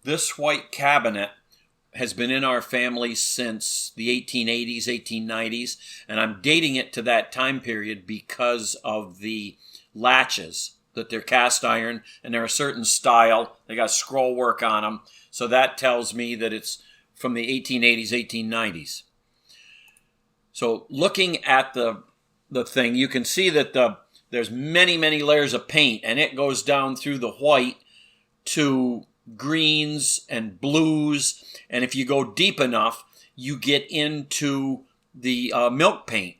This white cabinet has been in our family since the 1880s, 1890s, and I'm dating it to that time period because of the latches, that they're cast iron and they're a certain style. They got scroll work on them, so that tells me that it's from the 1880s, 1890s. So looking at the thing, you can see that there's many layers of paint, and it goes down through the white to greens and blues, and if you go deep enough, you get into the milk paint.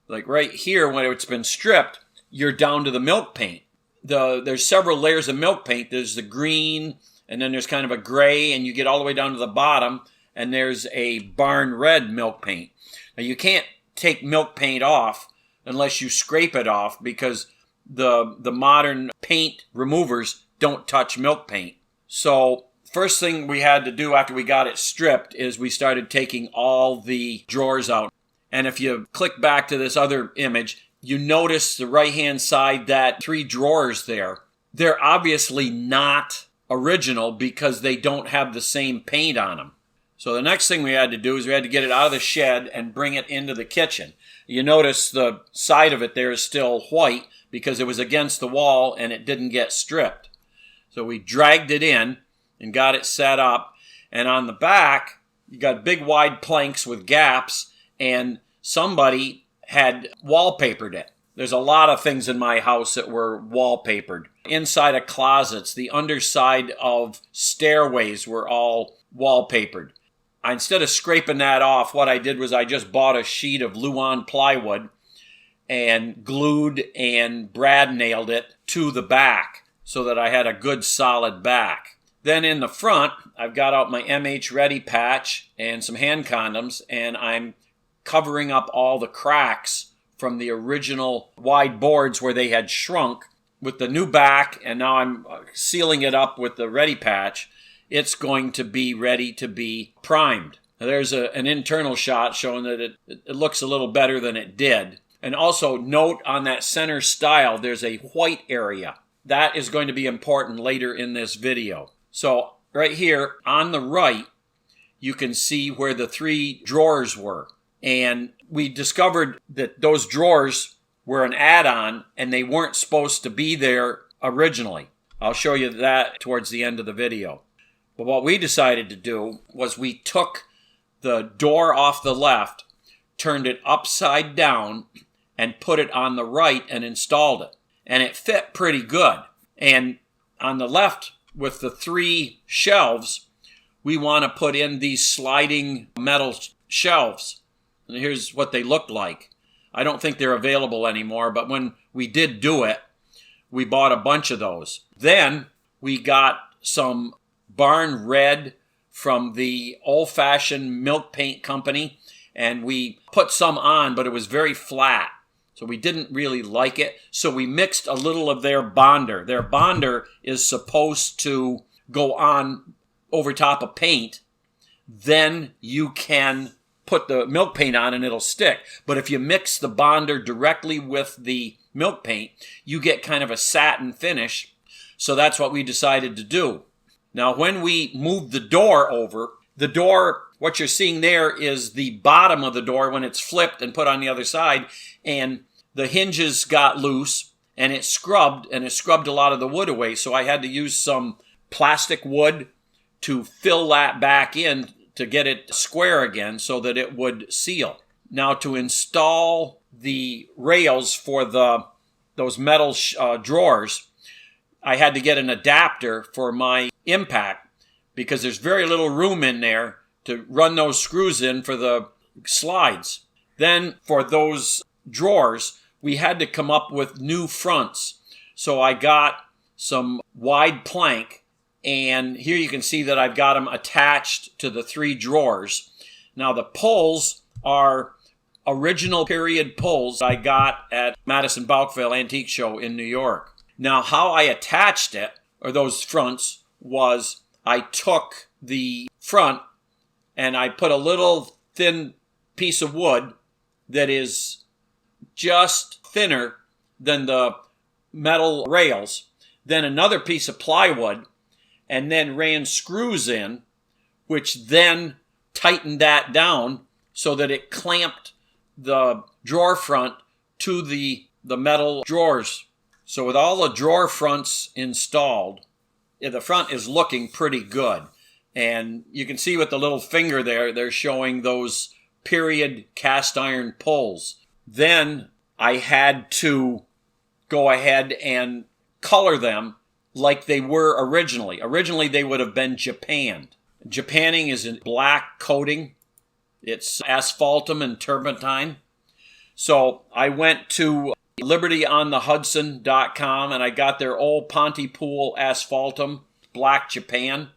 Like right here, when it's been stripped, you're down to the milk paint. There's several layers of milk paint. There's the green, and then there's kind of a gray, and you get all the way down to the bottom, and there's a barn red milk paint. Now you can't take milk paint off unless you scrape it off, because the modern paint removers don't touch milk paint. So first thing we had to do after we got it stripped is we started taking all the drawers out. And if you click back to this other image, you notice the right-hand side, that 3 drawers there. They're obviously not original because they don't have the same paint on them. So the next thing we had to do is we had to get it out of the shed and bring it into the kitchen. You notice the side of it there is still white because it was against the wall and it didn't get stripped. So we dragged it in and got it set up. And on the back, you got big wide planks with gaps, and somebody had wallpapered it. There's a lot of things in my house that were wallpapered. Inside of closets, the underside of stairways were all wallpapered. Instead of scraping that off, what I did was I just bought a sheet of Luan plywood and glued and brad nailed it to the back so that I had a good solid back. Then in the front, I've got out my MH Ready patch and some hand condoms, and I'm covering up all the cracks from the original wide boards where they had shrunk with the new back, and now I'm sealing it up with the Ready patch. It's going to be ready to be primed. Now, there's an internal shot showing that it looks a little better than it did. And also note on that center stile, there's a white area. That is going to be important later in this video. So right here on the right, you can see where the 3 drawers were. And we discovered that those drawers were an add-on and they weren't supposed to be there originally. I'll show you that towards the end of the video. But what we decided to do was we took the door off the left, turned it upside down, and put it on the right and installed it. And it fit pretty good. And on the left, with the 3 shelves, we want to put in these sliding metal shelves. And here's what they looked like. I don't think they're available anymore, but when we did do it, we bought a bunch of those. Then we got some barn red from the old-fashioned milk paint company, and we put some on, but it was very flat. So we didn't really like it. So we mixed a little of their bonder. Their bonder is supposed to go on over top of paint. Then you can put the milk paint on and it'll stick. But if you mix the bonder directly with the milk paint, you get kind of a satin finish. So that's what we decided to do. Now, when we moved the door over, the door, what you're seeing there is the bottom of the door when it's flipped and put on the other side, and the hinges got loose, and it scrubbed a lot of the wood away. So I had to use some plastic wood to fill that back in to get it square again so that it would seal. Now, to install the rails for those metal drawers, I had to get an adapter for my impact because there's very little room in there to run those screws in for the slides. Then for those drawers, we had to come up with new fronts. So I got some wide plank, and here you can see that I've got them attached to the 3 drawers. Now the pulls are original period pulls I got at Madison Balkville Antique Show in New York. Now how I attached it, or those fronts, was I took the front and I put a little thin piece of wood that is just thinner than the metal rails, then another piece of plywood, and then ran screws in, which then tightened that down so that it clamped the drawer front to the metal drawers. So with all the drawer fronts installed, the front is looking pretty good. And you can see with the little finger there, they're showing those period cast iron pulls. Then I had to go ahead and color them like they were originally. Originally, they would have been japanned. Japanning is a black coating. It's asphaltum and turpentine. So I went to libertyonthehudson.com and I got their old Pontypool asphaltum, black Japan.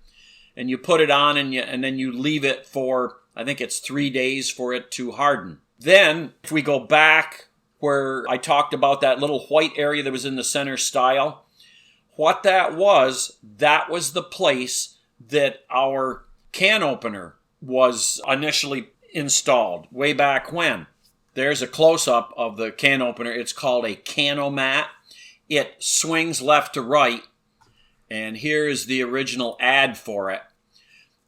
And you put it on and then you leave it for, I think it's 3 days for it to harden. Then, if we go back where I talked about that little white area that was in the center stile, what that was the place that our can opener was initially installed way back when. There's a close-up of the can opener. It's called a Canomat. It swings left to right, and here is the original ad for it.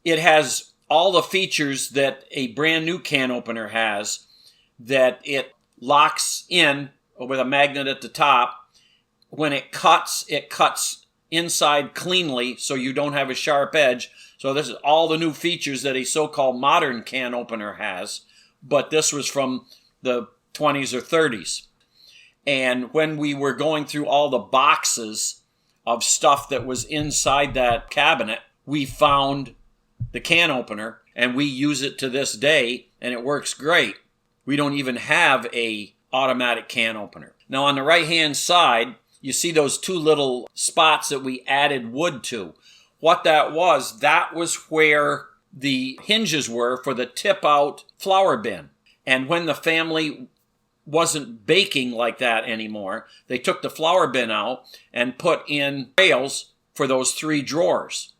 It has all the features that a brand new can opener has, that it locks in with a magnet at the top. When it cuts inside cleanly so you don't have a sharp edge. So this is all the new features that a so-called modern can opener has, but this was from the 20s or 30s. And when we were going through all the boxes of stuff that was inside that cabinet, we found the can opener, and we use it to this day, and it works great. We don't even have a automatic can opener. Now on the right-hand side, you see those two little spots that we added wood to. What that was where the hinges were for the tip-out flour bin. And when the family wasn't baking like that anymore, they took the flour bin out and put in rails for those 3 drawers.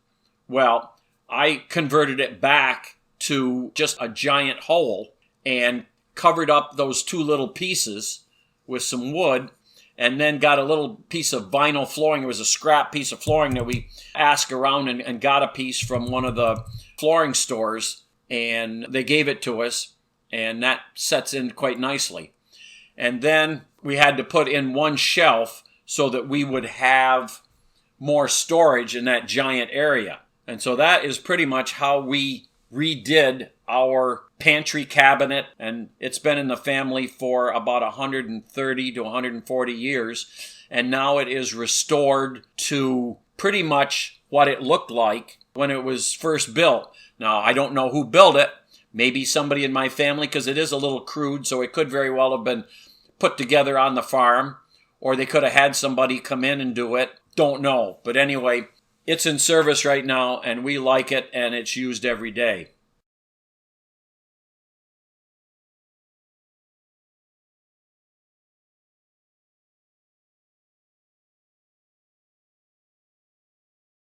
Well, I converted it back to just a giant hole and covered up those 2 little pieces with some wood, and then got a little piece of vinyl flooring. It was a scrap piece of flooring that we asked around and got a piece from one of the flooring stores, and they gave it to us, and that sets in quite nicely. And then we had to put in one shelf so that we would have more storage in that giant area. And so that is pretty much how we redid our pantry cabinet, and it's been in the family for about 130 to 140 years, and now it is restored to pretty much what it looked like when it was first built. Now, I don't know who built it. Maybe somebody in my family, because it is a little crude, so it could very well have been put together on the farm, or they could have had somebody come in and do it. Don't know. But anyway, it's in service right now, and we like it, and it's used every day.